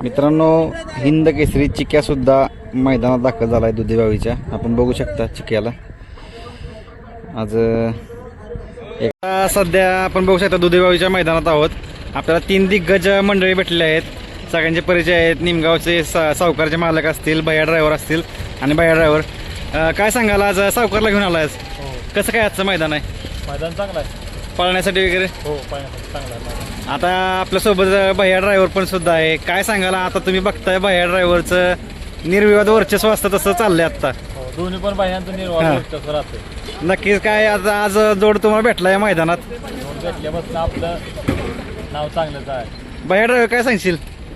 मित्रांनो, हिंद केसरी चिक्या सुद्धा मैदानात दाखल झाला आहे दुधेबावीच्या. आपण बघू शकता चिक्याला आज एका सध्या आपण बघू शकता दुधेबावीच्या मैदानात आहोत. आपल्याला 3 दिग्गज मंडळी भेटलेले आहेत. सगळ्यांचे परिचय आहेत. निमगावचे सावकारचे मालक असतील, भैया ड्रायव्हर असतील आणि भैया ड्रायव्हर. काय सांगाल, आज सावकारला घेऊन आलायस? कसं काय आजचं मैदान आहे? मैदान चांगलं आहे पळण्यासाठी वगैरे? हो, पळण्यासाठी चांगलं आहे मैदान. आता आपल्यासोबत भैया ड्रायव्हर पण सुद्धा आहे. काय सांगाल, आता तुम्ही बघताय भैया ड्रायव्हरचं निर्विवाद वर्चस्व असतं तसं चाललंय आता. हो, दोन्ही पण बाह्यांचं निर्वाह वर्चस्व राहते. नक्कीच. काय आता आज जोड तुम्हाला भेटलाय मैदानात? दोन भेटल्यापासून आपलं नाव चांगलंच आहे. भैया ड्रायव्हर काय सांगशील,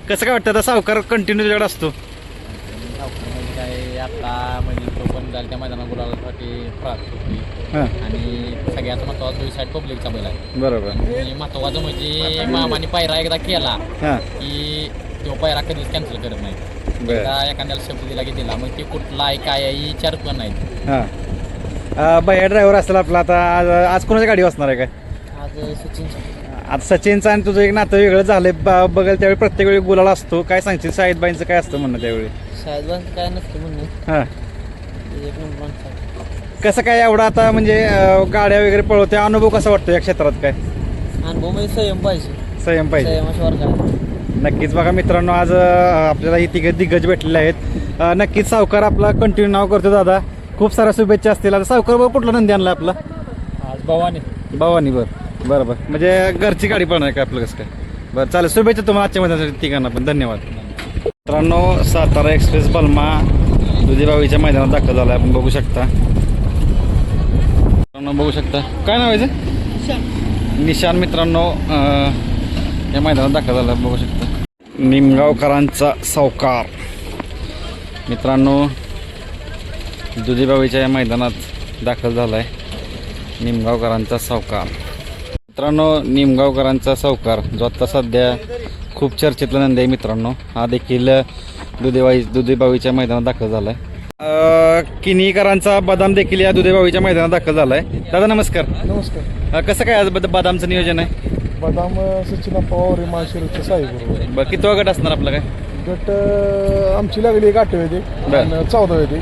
कसं काय वाटतं? आता सावकार कंटिन्यू तुझ्याकडे असतो. म्हणजे काय आता म्हणजे तो पण जाईल त्या मैदानात गुलालासाठी प्राप्त होती. हां, आणि सगळ्यात महत्त्वाचा सुईसाईड पब्लिकचा बैल आहे. बरोबर. आणि महत्त्वाचं म्हणजे मामाने पायरा एकदा केला हां, की तो पायरा कधीच कॅन्सल करत नाही. बरं. एकदा एखाद्याला शब्द दिला की दिला, मग ते कुठला आहे काय आहे विचार पण नाही. हां. भैया ड्रायव्हर असेल आपला. आता आज आज कोणाची गाडी वाचणार आहे काय? आज सचिन आता सचिनचं आणि तुझं एक नातं वेगळं झालंय. बघेल त्यावेळी प्रत्येक वेळी गुलाल असतो. काय सांगशील, शाहिदबाईंचं काय असतं म्हणणं त्यावेळी? शाळेत काय नसतं म्हणणं. हां, एक नंबर माणूस आहे. कसं काय एवढा आता म्हणजे गाड्या वगैरे पळवते, अनुभव कसा वाटतो या क्षेत्रात? काय अनुभव म्हणजे संयम पाहिजे. संयम पाहिजे. संयमाशिवाय काय. नक्कीच. बघा मित्रांनो, आज आपल्याला ही तिघ दिग्गज भेटलेले आहेत. नक्कीच सावकार आपला कंटिन्यू नाव करतो. दादा, खूप साऱ्या शुभेच्छा असतील. आता सावकार बरोबर कुठला नंदी आणला आपला? आज भवानी भवानी. बरोबर. म्हणजे घरची गाडी पण आहे का आपलं? कसं काय? बरं, चालेल. शुभेच्छा तुम्हाला आजच्या मैदानासाठी तिघांना पण. धन्यवाद. मित्रांनो, सातारा एक्सप्रेस बलमा दुधेबावीच्या मैदानात दाखल झाला. आपण बघू शकता. मित्रांनो बघू शकता. काय नाव आहे याचं? निशान. मित्रांनो, या मैदानात दाखल झाला. बघू शकता. निमगावकरांचा सावकार. मित्रांनो, दुधेबावीच्या या मैदानात दाखल झाला आहे निमगावकरांचा सावकार. मित्रांनो, निमगावकरांचा सावकार जो आता सध्या खूप चर्चेतला नंदी आहे. मित्रांनो, हा देखील दुधेबावीच्या मैदानात दाखल झाला आहे. किनीकरांचा बदाम देखील या दुधेबावीच्या मैदानात दाखल झाला आहे. दादा नमस्कार. नमस्कार. कसं काय आज बदामचं नियोजन आहे? बदाम सचिन पवार माळशिरसच्या साई बरोबर. बरं, किती गट असणार आपला? काय गट आमची लागली 1 8 येते आणि 14 येते.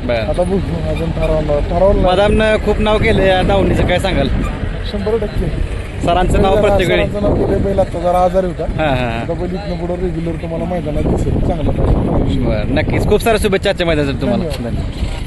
बरं. आता बघू, अजून ठरवलं. बदामनं खूप नाव केलं या दावणीचं. काय सांगाल? 100%. सरांचं नाव प्रत्येक वेळी. सरांचं नाव केलं. बैल आता जरा आजारी होता. हां हां आता बैल इथनं पुढं रेग्युलर तुम्हाला मैदानात दिसेल. चांगलं पाहिजे. बरं, नक्कीच. खूप साऱ्या शुभेच्छा आजच्या मैदानासाठी तुम्हाला. धन्यवाद.